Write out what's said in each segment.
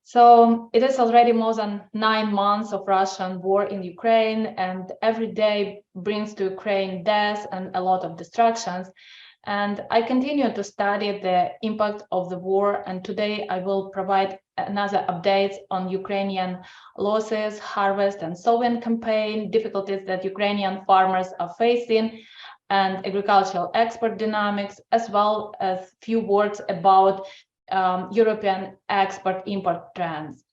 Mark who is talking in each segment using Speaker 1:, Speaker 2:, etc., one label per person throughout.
Speaker 1: So it is already more than 9 months of Russian war in Ukraine, and every day brings to Ukraine death and a lot of destructions. And I continue to study the impact of the war, and today I will provide another updates on Ukrainian losses, harvest and sowing campaign, difficulties that Ukrainian farmers are facing, and agricultural export dynamics, as well as few words about European export-import trends.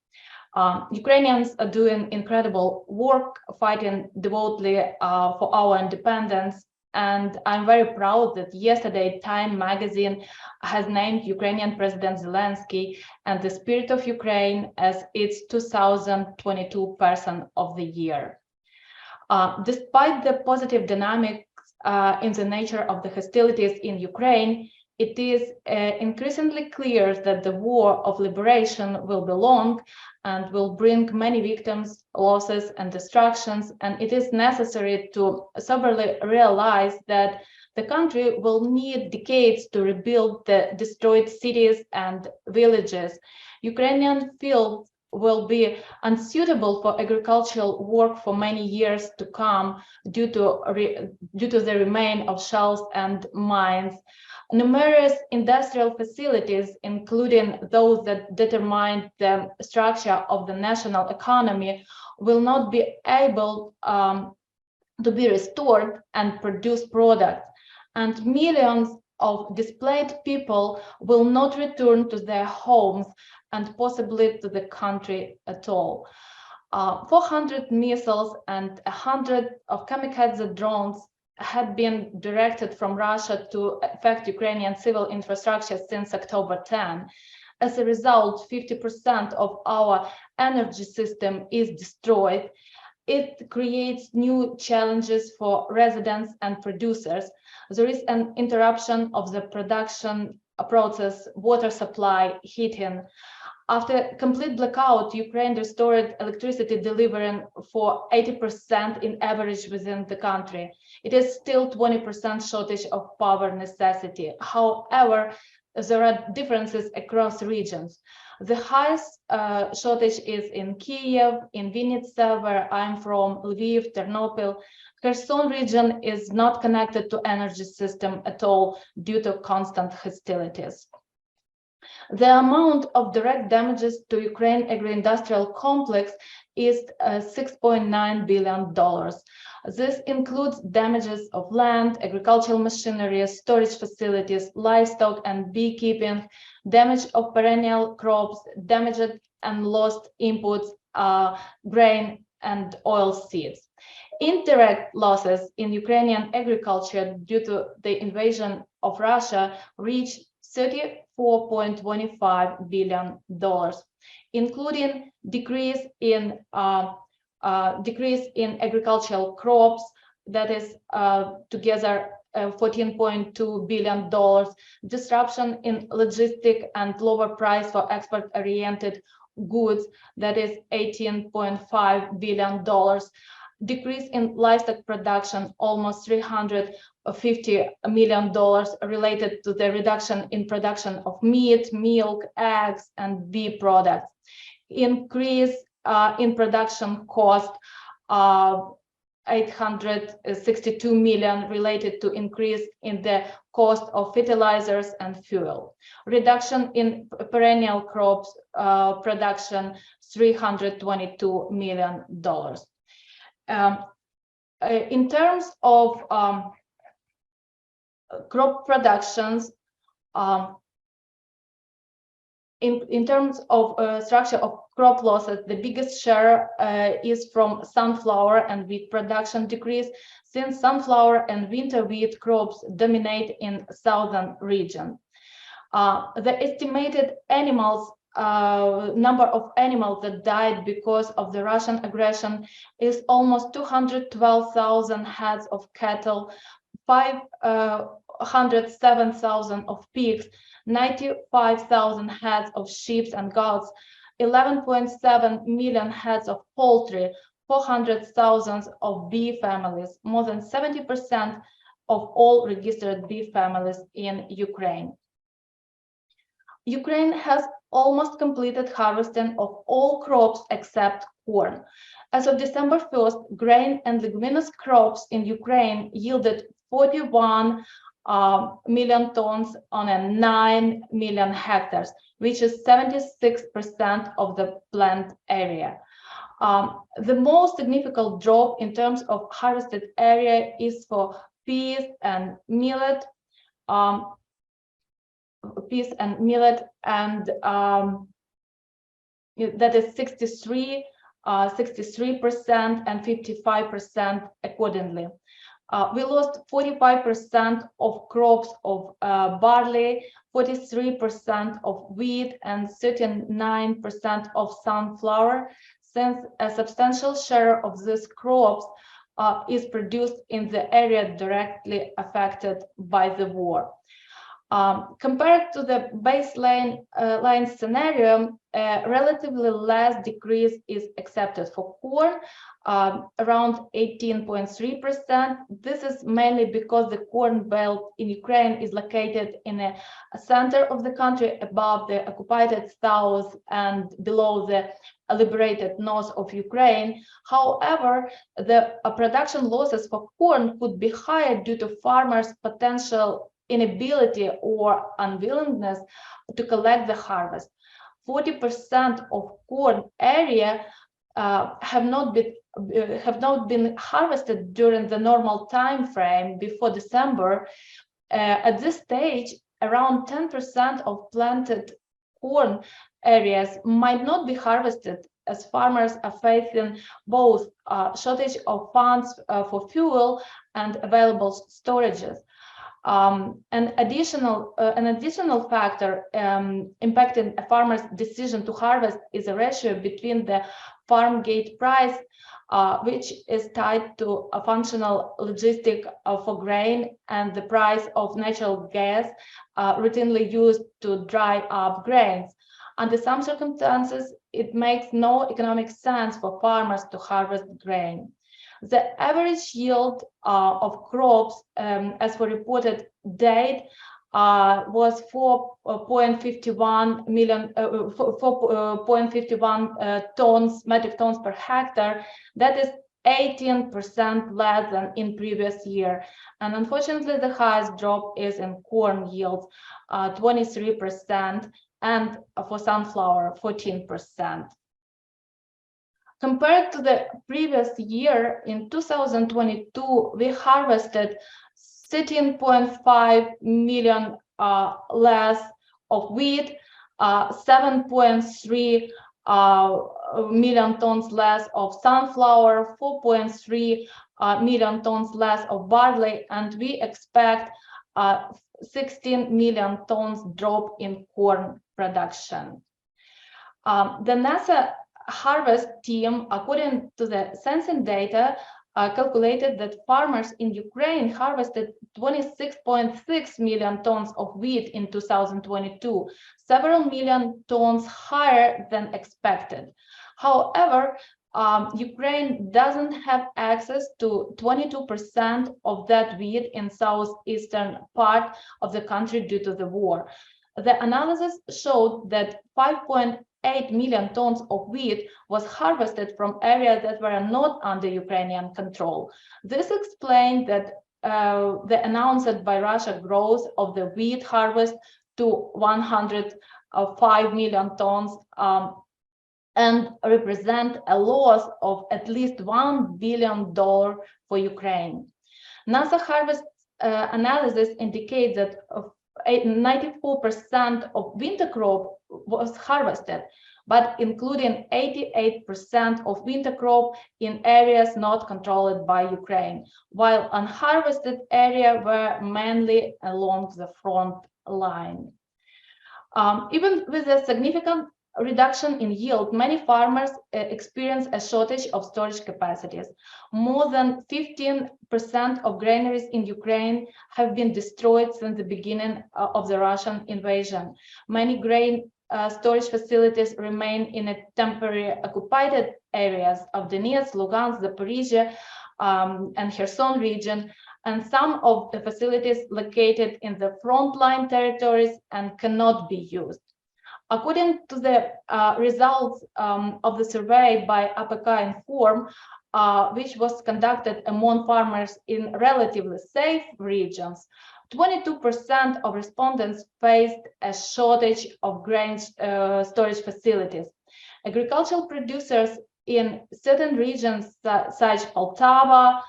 Speaker 1: Ukrainians are doing incredible work, fighting devotedly for our independence. And I'm very proud that yesterday Time magazine has named Ukrainian President Zelensky and the Spirit of Ukraine as its 2022 Person of the Year. Despite the positive dynamics in the nature of the hostilities in Ukraine, it is increasingly clear that the war of liberation will be long and will bring many victims, losses, and destructions. And it is necessary to soberly realize that the country will need decades to rebuild the destroyed cities and villages. Ukrainian fields will be unsuitable for agricultural work for many years to come due to the remain of shells and mines. Numerous industrial facilities, including those that determine the structure of the national economy, will not be able to be restored and produce products. And millions of displaced people will not return to their homes and possibly to the country at all. 400 missiles and 100 of kamikaze drones had been directed from Russia to affect Ukrainian civil infrastructure since October 10. As a result, 50% of our energy system is destroyed. It creates new challenges for residents and producers. There is an interruption of the production process, water supply, heating. After complete blackout, Ukraine restored electricity delivering for 80% in average within the country. It is still 20% shortage of power necessity. However, there are differences across regions. The highest shortage is in Kiev, in Vinnytsia, where I'm from, Lviv, Ternopil. Kherson region is not connected to energy system at all due to constant hostilities. The amount of direct damages to Ukraine agro-industrial complex is $6.9 billion. This includes damages of land, agricultural machinery, storage facilities, livestock and beekeeping, damage of perennial crops, damaged and lost inputs, grain and oil seeds. Indirect losses in Ukrainian agriculture due to the invasion of Russia reached $34.25 billion, including decrease in agricultural crops, that is together $14.2 billion, disruption in logistic and lower price for export-oriented goods, that is $18.5 billion, decrease in livestock production, almost $350 million related to the reduction in production of meat, milk, eggs, and bee products. Increase in production cost, $862 million related to increase in the cost of fertilizers and fuel. Reduction in perennial crops production, $322 million. In terms of crop productions, in terms of structure of crop losses, the biggest share is from sunflower and wheat production decrease, since sunflower and winter wheat crops dominate in southern region. The estimated number of animals that died because of the Russian aggression is almost 212,000 heads of cattle, 507,000 of pigs, 95,000 heads of sheep and goats, 11.7 million heads of poultry, 400,000 of bee families, more than 70% of all registered bee families in Ukraine. Ukraine has almost completed harvesting of all crops except corn. As of December 1st, grain and leguminous crops in Ukraine yielded 41 million tons on a 9 million hectares, which is 76% of the plant area. The most significant drop in terms of harvested area is for peas and millet, and that is 63% and 55% accordingly. We lost 45% of crops of barley, 43% of wheat, and 39% of sunflower, since a substantial share of these crops is produced in the area directly affected by the war. Compared to the baseline line scenario, a relatively less decrease is accepted for corn, around 18.3%. This is mainly because the corn belt in Ukraine is located in a center of the country, above the occupied south and below the liberated north of Ukraine. However, the production losses for corn could be higher due to farmers' potential inability or unwillingness to collect the harvest. 40% of corn area have not been harvested during the normal time frame before December. At this stage, around 10% of planted corn areas might not be harvested, as farmers are facing both shortage of funds for fuel and available storages. An additional factor impacting a farmer's decision to harvest is a ratio between the farm gate price, which is tied to a functional logistic for grain, and the price of natural gas routinely used to dry up grains. Under some circumstances, it makes no economic sense for farmers to harvest grain. The average yield of crops, as for reported date, was 4.51 metric tons per hectare. That is 18% less than in previous year. And unfortunately, the highest drop is in corn yields, 23%, and for sunflower, 14%. Compared to the previous year, in 2022, we harvested 13.5 million less of wheat, 7.3 million tons less of sunflower, 4.3 million tons less of barley, and we expect 16 million tons drop in corn production. The NASA harvest team, according to the sensing data, calculated that farmers in Ukraine harvested 26.6 million tons of wheat in 2022, several million tons higher than expected. However, Ukraine doesn't have access to 22% of that wheat in southeastern part of the country due to the war. The analysis showed that 5.8 million tons of wheat was harvested from areas that were not under Ukrainian control. This explained that the announced by Russia growth of the wheat harvest to 105 million tons and represent a loss of at least $1 billion for Ukraine. NASA harvest analysis indicates that 94% of winter crop was harvested, but including 88% of winter crop in areas not controlled by Ukraine, while unharvested areas were mainly along the front line. Even with a significant reduction in yield, many farmers experience a shortage of storage capacities. More than 15% of granaries in Ukraine have been destroyed since the beginning of the Russian invasion. Many grain storage facilities remain in a temporary occupied areas of Donetsk, Lugansk, Zaporizhia, and Kherson region, and some of the facilities located in the frontline territories and cannot be used. According to the results of the survey by APK Inform, which was conducted among farmers in relatively safe regions, 22% of respondents faced a shortage of grain storage facilities. Agricultural producers in certain regions such as Poltava,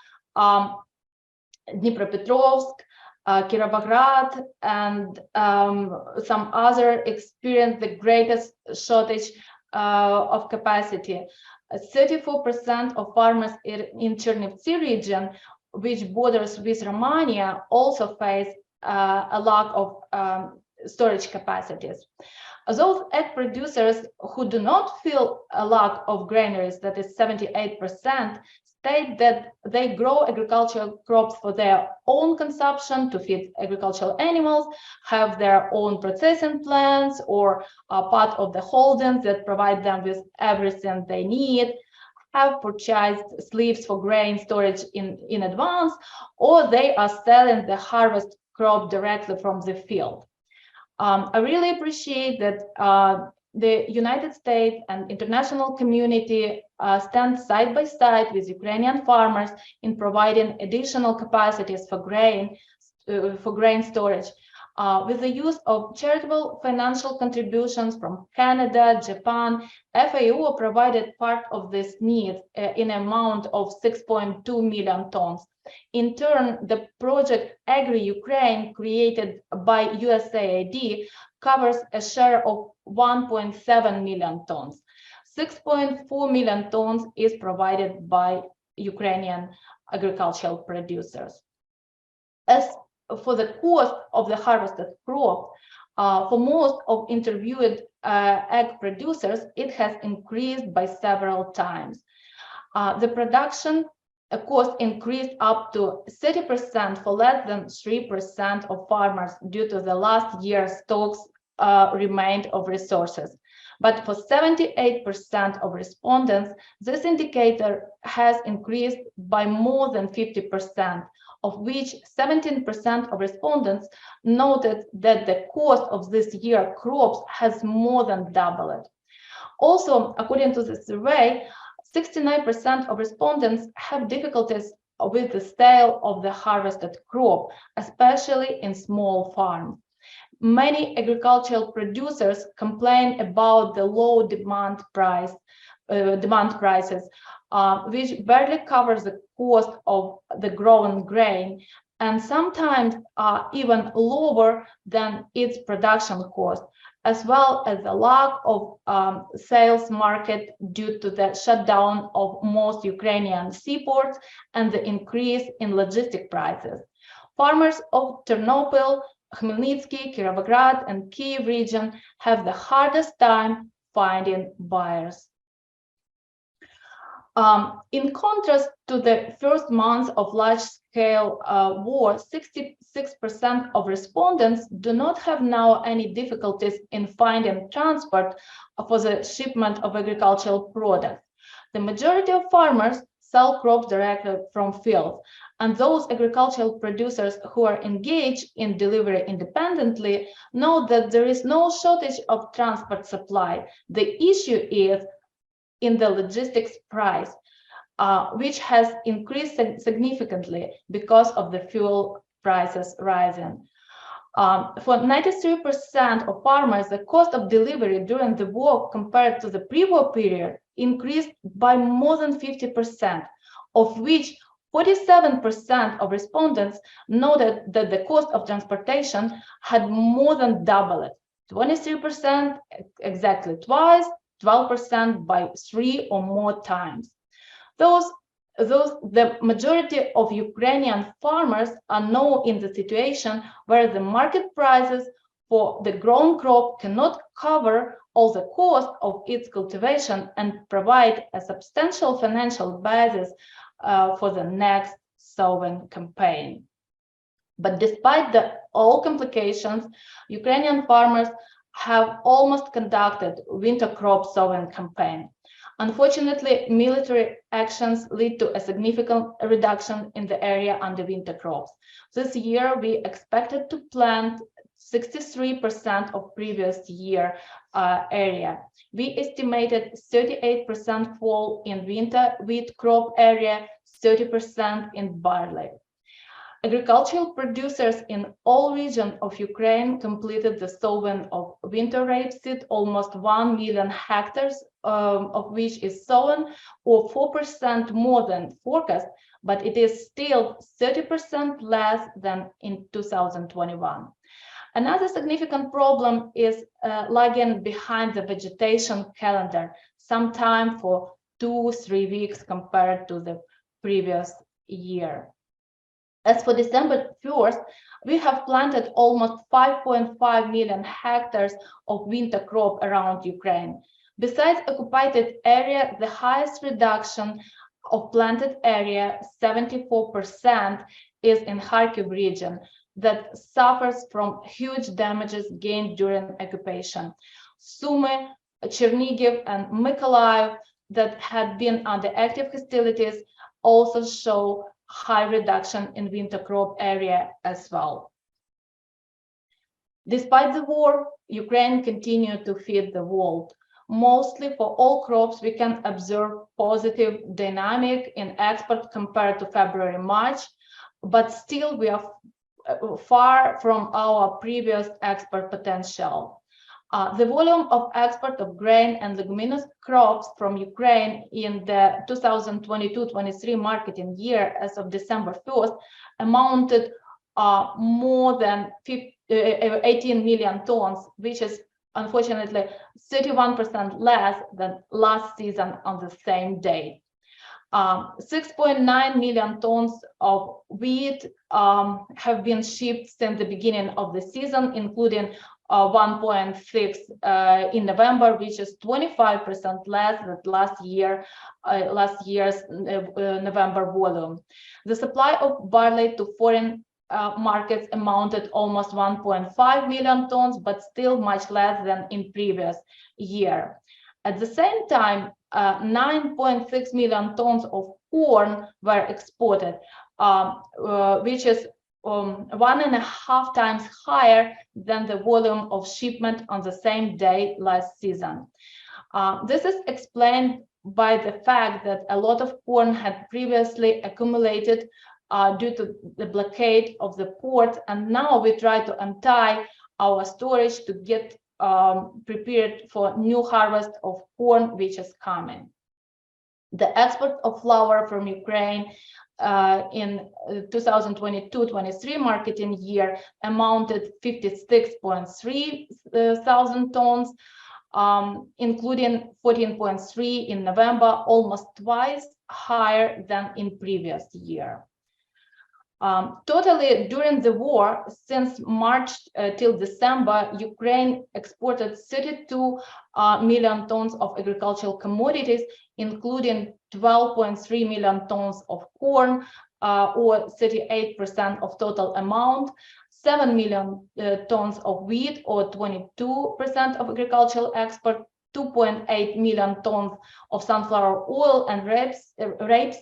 Speaker 1: Dnipropetrovsk, Kirovohrad, and some other experienced the greatest shortage of capacity. 34% of farmers in Chernivtsi region, which borders with Romania, also face a lack of storage capacities. Those egg producers who do not feel a lack of granaries, that is 78%, state that they grow agricultural crops for their own consumption to feed agricultural animals, have their own processing plants, or are part of the holdings that provide them with everything they need, have purchased sleeves for grain storage in advance, or they are selling the harvest crop directly from the field. I really appreciate that the United States and international community stand side by side with Ukrainian farmers in providing additional capacities for grain storage. With the use of charitable financial contributions from Canada, Japan, FAO provided part of this need in an amount of 6.2 million tons. In turn, the project Agri-Ukraine, created by USAID, covers a share of 1.7 million tons. 6.4 million tons is provided by Ukrainian agricultural producers. As for the cost of the harvested crop, for most of interviewed egg producers, it has increased by several times. The production cost increased up to 30% for less than 3% of farmers due to the last year's stocks remained of resources. But for 78% of respondents, this indicator has increased by more than 50%, of which 17% of respondents noted that the cost of this year's crops has more than doubled. Also, according to the survey, 69% of respondents have difficulties with the sale of the harvested crop, especially in small farms. Many agricultural producers complain about the low demand prices, which barely covers the cost of the grown grain, and sometimes are even lower than its production cost, as well as the lack of sales market due to the shutdown of most Ukrainian seaports and the increase in logistic prices. Farmers of Ternopil, Khmelnytsky, Kirovohrad, and Kyiv region have the hardest time finding buyers. In contrast to the first months of large-scale war, 66% of respondents do not have now any difficulties in finding transport for the shipment of agricultural products. The majority of farmers sell crops directly from fields, and those agricultural producers who are engaged in delivery independently know that there is no shortage of transport supply. The issue is in the logistics price, which has increased significantly because of the fuel prices rising. For 93% of farmers, the cost of delivery during the war compared to the pre-war period increased by more than 50%, of which 47% of respondents noted that the cost of transportation had more than doubled. 23% exactly twice, 12% by 3 or more times. The majority of Ukrainian farmers are now in the situation where the market prices for the grown crop cannot cover all the cost of its cultivation and provide a substantial financial basis for the next sowing campaign. But despite all complications, Ukrainian farmers have almost conducted winter crop sowing campaign. Unfortunately, military actions lead to a significant reduction in the area under winter crops. This year, we expected to plant 63% of previous year area. We estimated 38% fall in winter wheat crop area, 30% in barley. Agricultural producers in all regions of Ukraine completed the sowing of winter rapeseed, almost 1 million hectares of which is sown, or 4% more than forecast, but it is still 30% less than in 2021. Another significant problem is lagging behind the vegetation calendar, sometime for 2-3 weeks compared to the previous year. As for December 1st, we have planted almost 5.5 million hectares of winter crop around Ukraine. Besides occupied area, the highest reduction of planted area, 74%, is in Kharkiv region that suffers from huge damages gained during occupation. Sumy, Chernihiv, and Mykolaiv that had been under active hostilities also show high reduction in winter crop area as well. Despite the war, Ukraine continued to feed the world. Mostly for all crops, we can observe positive dynamic in export compared to February-March, but still we are far from our previous export potential. The volume of export of grain and leguminous crops from Ukraine in the 2022-23 marketing year as of December 1st amounted more than 18 million tons, which is unfortunately 31% less than last season on the same day. 6.9 million tons of wheat have been shipped since the beginning of the season, including 1.6 in November, which is 25% less than last year's November volume. The supply of barley to foreign markets amounted almost 1.5 million tons, but still much less than in previous year. At the same time, 9.6 million tons of corn were exported, which is 1.5 times higher than the volume of shipment on the same day last season. This is explained by the fact that a lot of corn had previously accumulated due to the blockade of the port, and now we try to untie our storage to get prepared for new harvest of corn, which is coming. The export of flour from Ukraine in 2022-23 marketing year amounted 56.3 thousand tons, including 14.3 in November, almost twice higher than in previous year. Totally, during the war, since March till December, Ukraine exported 32 million tons of agricultural commodities, including 12.3 million tons of corn, or 38% of total amount, 7 million tons of wheat, or 22% of agricultural export, 2.8 million tons of sunflower oil and rape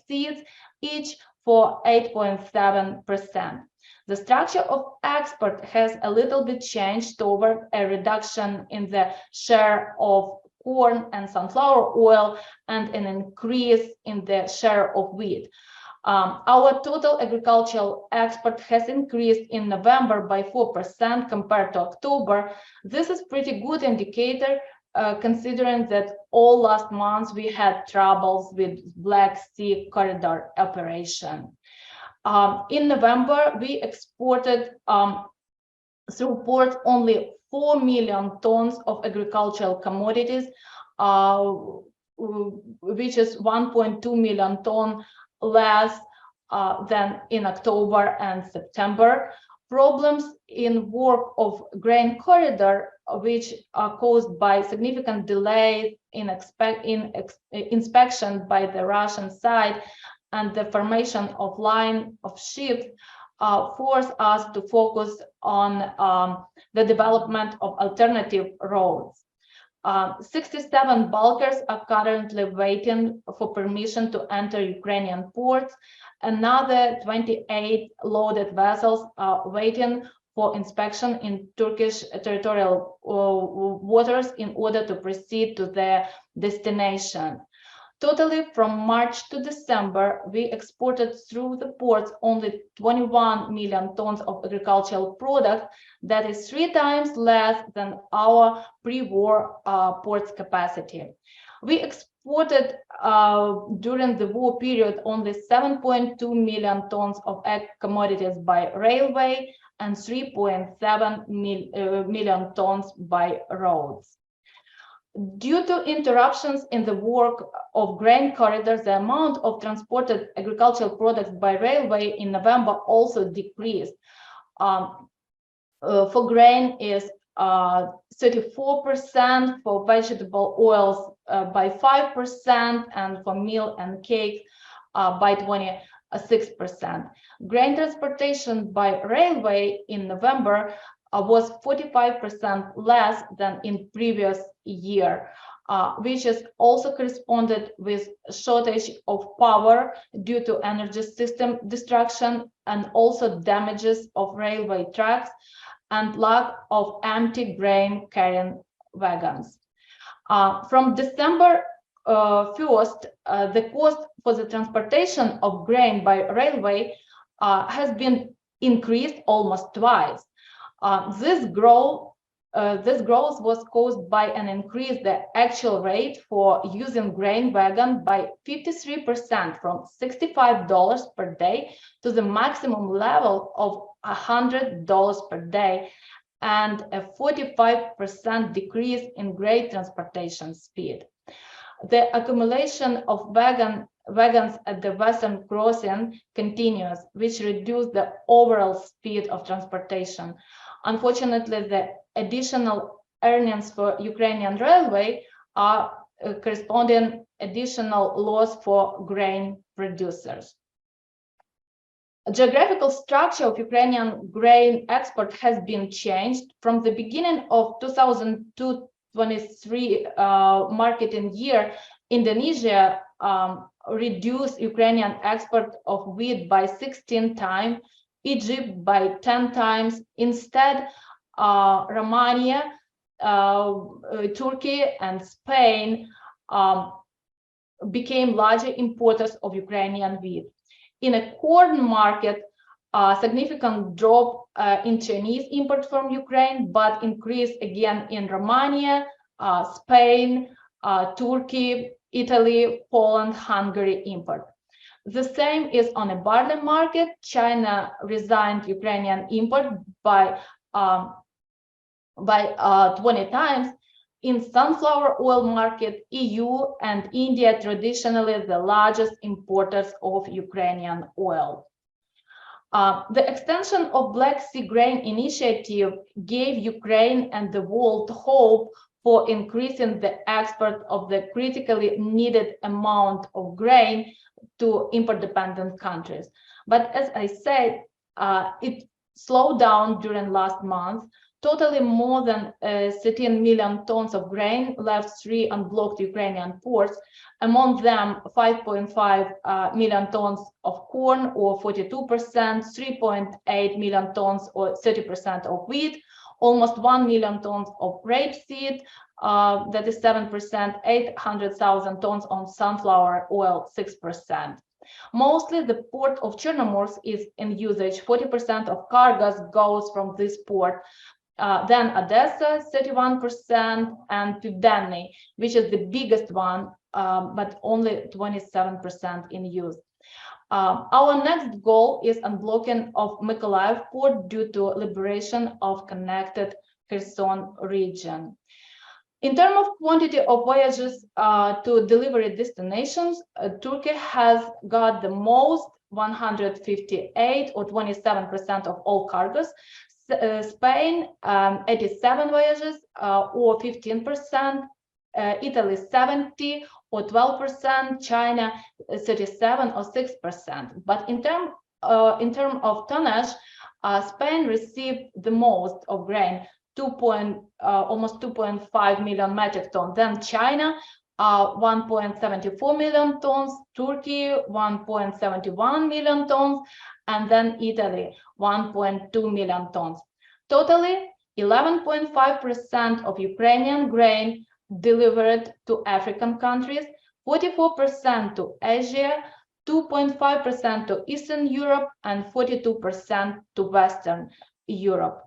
Speaker 1: seeds, each for 8.7%. The structure of export has a little bit changed toward a reduction in the share of corn and sunflower oil and an increase in the share of wheat. Our total agricultural export has increased in November by 4% compared to October. This is pretty good indicator considering that all last months we had troubles with Black Sea corridor operation. In November, we exported through port only 4 million tons of agricultural commodities, which is 1.2 million tons less than in October and September. Problems in work of grain corridor, which are caused by significant delays in inspection by the Russian side and the formation of line of ships, force us to focus on the development of alternative roads. 67 bulkers are currently waiting for permission to enter Ukrainian ports. Another 28 loaded vessels are waiting for inspection in Turkish territorial waters in order to proceed to their destination. Totally, from March to December, we exported through the ports only 21 million tons of agricultural product. That is 3 times less than our pre-war ports capacity. We exported during the war period only 7.2 million tons of ag commodities by railway and 3.7 million tons by roads. Due to interruptions in the work of grain corridors, the amount of transported agricultural products by railway in November also decreased. For grain is 34%, for vegetable oils by 5%, and for meal and cakes by 26%. Grain transportation by railway in November was 45% less than in previous year, which is also corresponded with shortage of power due to energy system destruction and also damages of railway tracks and lack of empty grain carrying wagons. From December 1st, the cost for the transportation of grain by railway has been increased almost twice. This growth was caused by an increase the actual rate for using grain wagon by 53% from $65 per day to the maximum level of $100 per day, and a 45% decrease in grain transportation speed. The accumulation of wagons at the western crossing continues, which reduced the overall speed of transportation. Unfortunately, the additional earnings for Ukrainian railway are corresponding additional loss for grain producers. Geographical structure of Ukrainian grain export has been changed. From the beginning of 2022-23 marketing year, Indonesia reduced Ukrainian export of wheat by 16 times, Egypt by 10 times. Instead, Romania, Turkey, and Spain became larger importers of Ukrainian wheat. In a corn market, significant drop in Chinese import from Ukraine, but increase again in Romania, Spain, Turkey, Italy, Poland, Hungary import. The same is on a barley market. China resigned Ukrainian import by 20 times. In sunflower oil market, EU and India traditionally the largest importers of Ukrainian oil. The extension of Black Sea Grain Initiative gave Ukraine and the world hope for increasing the export of the critically needed amount of grain to import-dependent countries. But as I said, it slowed down during last month. Totally more than 13 million tons of grain left 3 unblocked Ukrainian ports, among them 5.5 million tons of corn, or 42%, 3.8 million tons, or 30% of wheat, almost 1 million tons of rapeseed, that is 7%, 800,000 tons on sunflower oil, 6%. Mostly the port of Chernomorsk is in usage. 40% of cargoes goes from this port. Then Odessa, 31%, and Pivdenny, which is the biggest one, but only 27% in use. Our next goal is unblocking of Mykolaiv port due to liberation of connected Kherson region. In terms of quantity of voyages to delivery destinations, Turkey has got the most, 158 or 27% of all cargoes. Spain, 87 voyages or 15%, Italy 70 or 12%, China 37 or 6%. But in term of tonnage, Spain received the most of grain, almost 2.5 million metric tons. Then China, 1.74 million tons, Turkey 1.71 million tons, and then Italy 1.2 million tons. Totally, 11.5% of Ukrainian grain delivered to African countries, 44% to Asia, 2.5% to Eastern Europe, and 42% to Western Europe.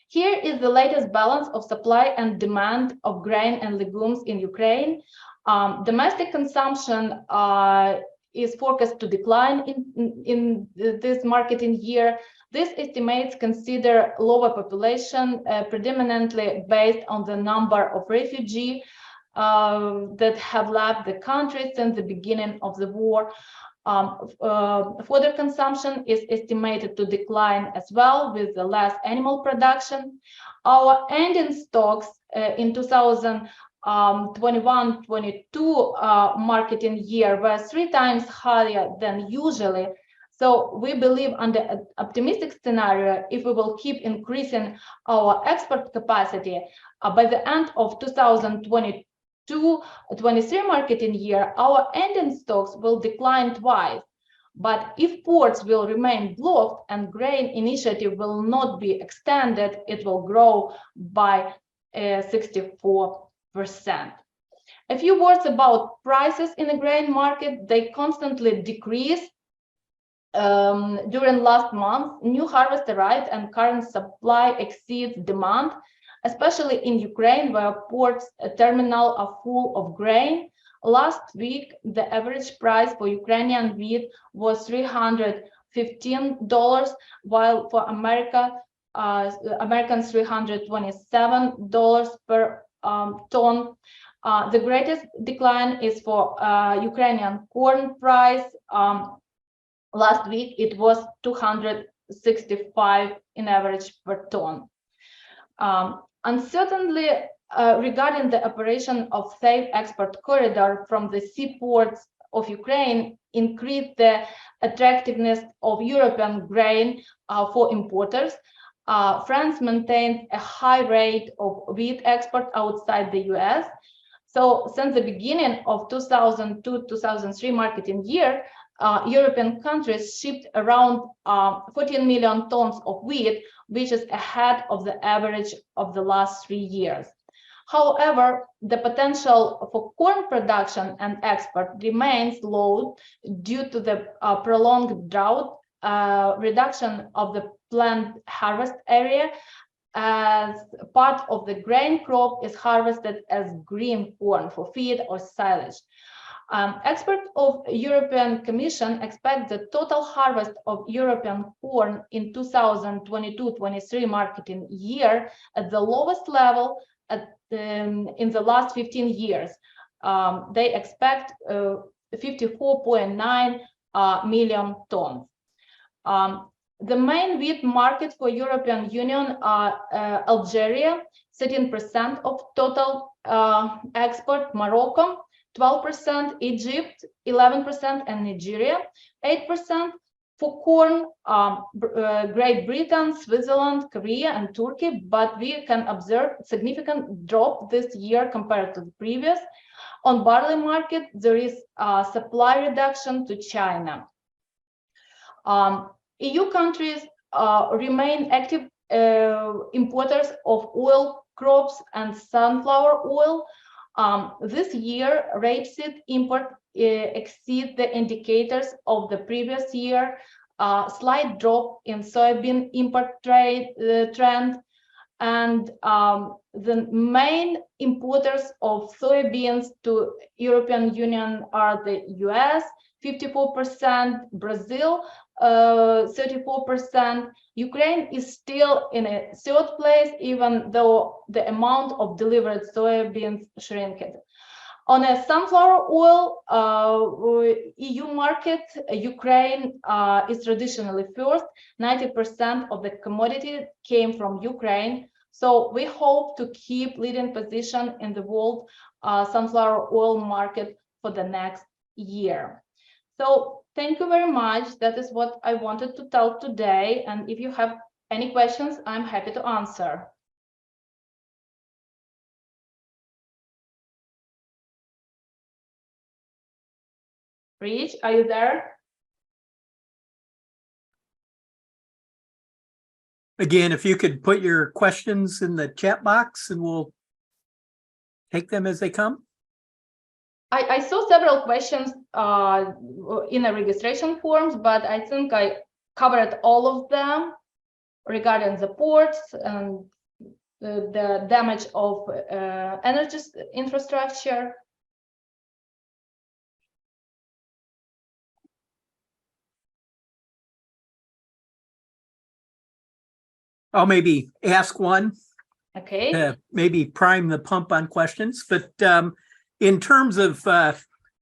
Speaker 1: Here is the latest balance of supply and demand of grain and legumes in Ukraine. Domestic consumption is forecast to decline in this marketing year. These estimates consider lower population, predominantly based on the number of refugees that have left the country since the beginning of the war. Further consumption is estimated to decline as well with the less animal production. Our ending stocks in 2021-22 marketing year were 3 times higher than usually. So we believe under an optimistic scenario, if we will keep increasing our export capacity, by the end of 2022-23 marketing year, our ending stocks will decline twice. But if ports will remain blocked and grain initiative will not be extended, it will grow by 64%. A few words about prices in the grain market. They constantly decrease. During last month, new harvest arrived and current supply exceeds demand, especially in Ukraine, where ports terminals are full of grain. Last week, the average price for Ukrainian wheat was $315, while for Americans $327 per ton. The greatest decline is for Ukrainian corn price. Last week, it was $265 in average per ton. Uncertainty regarding the operation of safe export corridor from the seaports of Ukraine increased the attractiveness of European grain for importers. France maintained a high rate of wheat export outside the US. So since the beginning of 2002-2003 marketing year, European countries shipped around 14 million tons of wheat, which is ahead of the average of the last 3 years. However, the potential for corn production and export remains low due to the prolonged drought, reduction of the planned harvest area, as part of the grain crop is harvested as green corn for feed or silage. Experts of European Commission expect the total harvest of European corn in 2022-23 marketing year at the lowest level in the last 15 years. They expect 54.9 million tons. The main wheat market for European Union are Algeria, 13% of total export, Morocco, 12%, Egypt, 11%, and Nigeria, 8%. For corn, Great Britain, Switzerland, Korea, and Turkey, but we can observe significant drop this year compared to the previous. On barley market, there is a supply reduction to China. EU countries remain active importers of oil crops and sunflower oil. This year, rapeseed import exceed the indicators of the previous year. Slight drop in soybean import trend, and the main importers of soybeans to European Union are the US, 54%, Brazil, 34%. Ukraine is still in a 3rd place, even though the amount of delivered soybeans shrinked. On a sunflower oil EU market, Ukraine is traditionally first. 90% of the commodity came from Ukraine. So we hope to keep leading position in the world sunflower oil market for the next year. So thank you very much. That is what I wanted to tell today. And if you have any questions, I'm happy to answer. Rich, are you there?
Speaker 2: Again, if you could put your questions in the chat box and we'll take them as they come.
Speaker 1: I saw several questions in the registration forms, but I think I covered all of them regarding the ports and the damage of energy infrastructure.
Speaker 2: I'll maybe ask one.
Speaker 1: Okay.
Speaker 2: Maybe prime the pump on questions, but in terms of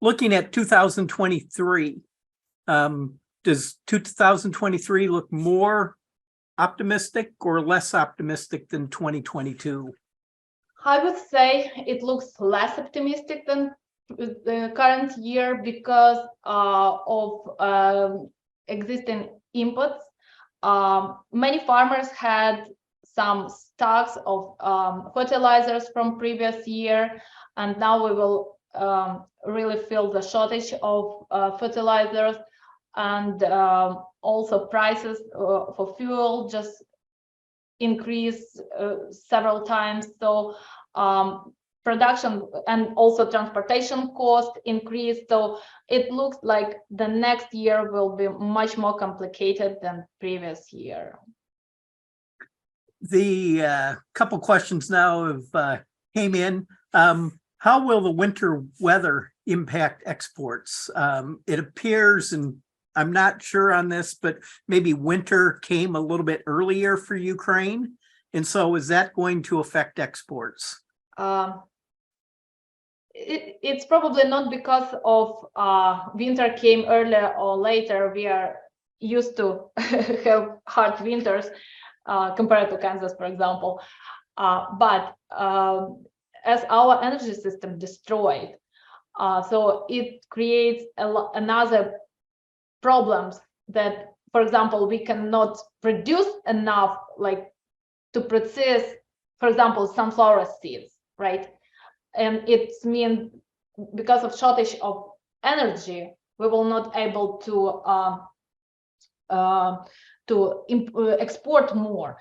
Speaker 2: looking at 2023, does 2023 look more optimistic or less optimistic than 2022?
Speaker 1: I would say it looks less optimistic than the current year because of existing inputs. Many farmers had some stocks of fertilizers from previous year, and now we will really feel the shortage of fertilizers, and also prices for fuel just increased several times. So production and also transportation cost increased. So it looks like the next year will be much more complicated than previous year.
Speaker 2: The couple questions now have came in. How will the winter weather impact exports? It appears, and I'm not sure on this, but maybe winter came a little bit earlier for Ukraine. And so is that going to affect exports?
Speaker 1: It's probably not because of winter came earlier or later. We are used to have hard winters compared to Kansas, for example. But as our energy system destroyed, so it creates another problems that, for example, we cannot produce enough, like to process, for example, sunflower seeds, right? And it means because of shortage of energy, we will not able to export more.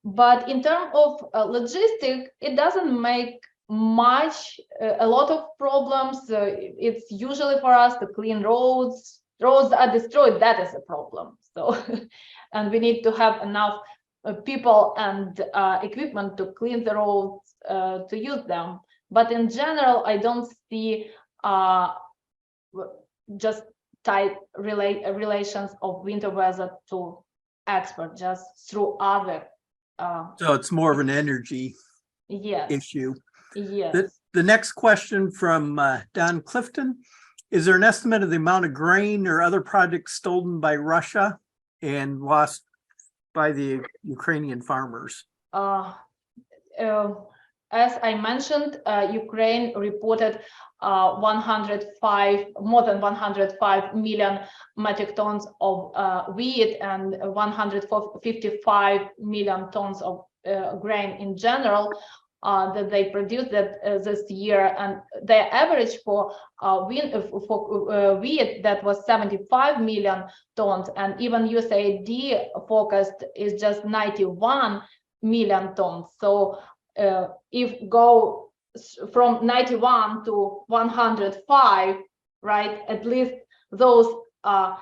Speaker 1: But in terms of logistics, it doesn't make much, a lot of problems. It's usually for us to clean roads. Roads are destroyed, that is a problem. So, and we need to have enough people and equipment to clean the roads, to use them. But in general, I don't see just tight relations of winter weather to export, just through other.
Speaker 2: So it's more of an energy issue.
Speaker 1: Yes.
Speaker 2: The next question from Don Clifton. Is there an estimate of the amount of grain or other products stolen by Russia and lost by the Ukrainian farmers?
Speaker 1: As I mentioned, Ukraine reported more than 105 million metric tons of wheat and 155 million tons of grain in general that they produced this year, and their average for wheat that was 75 million tons, and even USAID forecast is just 91 million tons. So if go from 91 to 105, right, at least those that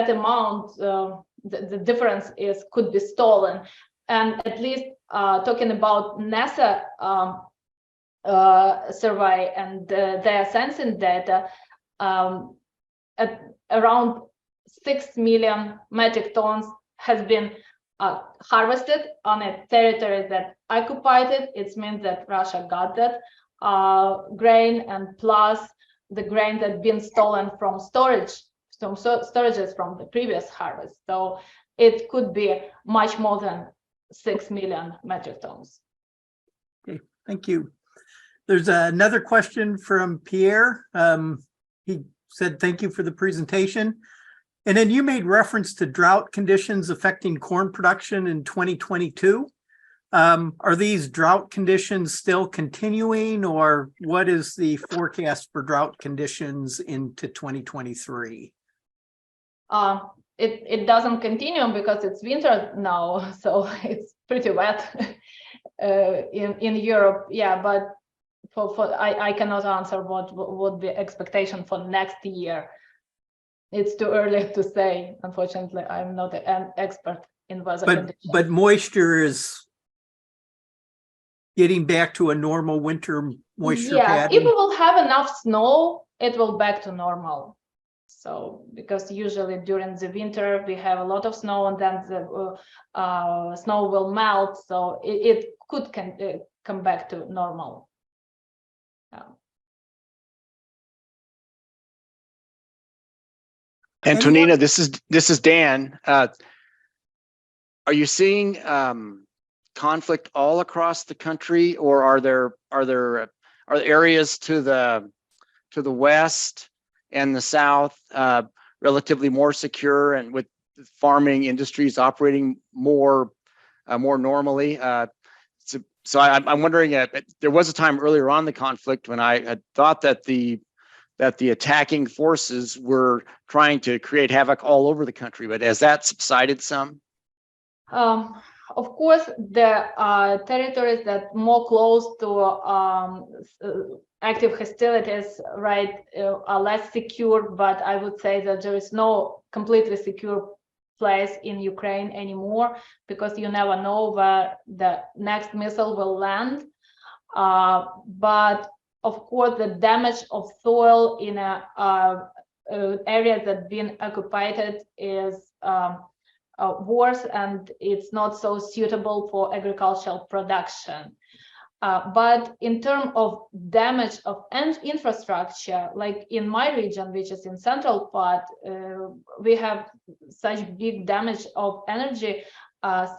Speaker 1: amount, the difference could be stolen. And at least talking about NASA survey and their sensing data, at around 6 million metric tons has been harvested on a territory that occupied it. It means that Russia got that grain, and plus the grain that been stolen from storages from the previous harvest. So it could be much more than 6 million metric tons.
Speaker 2: Okay, thank you. There's another question from Pierre. He said, thank you for the presentation. And then you made reference to drought conditions affecting corn production in 2022. Are these drought conditions still continuing, or what is the forecast for drought conditions into 2023?
Speaker 1: it doesn't continue because it's winter now, so it's pretty wet in Europe. Yeah, but I cannot answer what would be expectation for next year. It's too early to say. Unfortunately, I'm not an expert in weather conditions.
Speaker 2: But moisture is getting back to a normal winter moisture pattern.
Speaker 1: If we will have enough snow, it will back to normal. So because usually during the winter we have a lot of snow, and then the snow will melt, so it could come back to normal.
Speaker 3: Antonina, this is Dan. Are you seeing conflict all across the country, or are there areas to the west and the south relatively more secure, and with farming industries operating more normally? So I'm wondering, there was a time earlier on the conflict when I had thought that the attacking forces were trying to create havoc all over the country, but has that subsided some?
Speaker 1: Of course, the territories that more close to active hostilities, right, are less secure, but I would say that there is no completely secure place in Ukraine anymore, because you never know where the next missile will land. But of course, the damage of soil in areas that been occupied is worse, and it's not so suitable for agricultural production. But in terms of damage of infrastructure, like in my region, which is in central part, we have such big damage of energy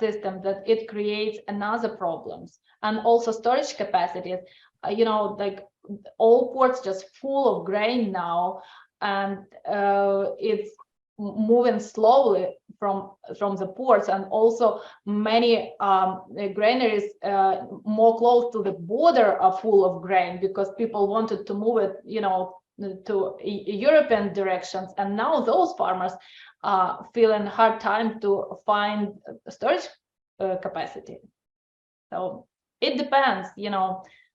Speaker 1: system that it creates another problems, and also storage capacities. Like all ports just full of grain now, and it's moving slowly from the ports, and also many granaries more close to the border are full of grain, because people wanted to move it, to European directions, and now those farmers are feeling hard time to find storage capacity. So it depends,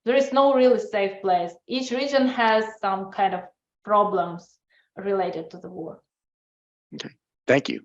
Speaker 1: there is no really safe place. Each region has some kind of problems related to the war.
Speaker 3: Okay, thank you.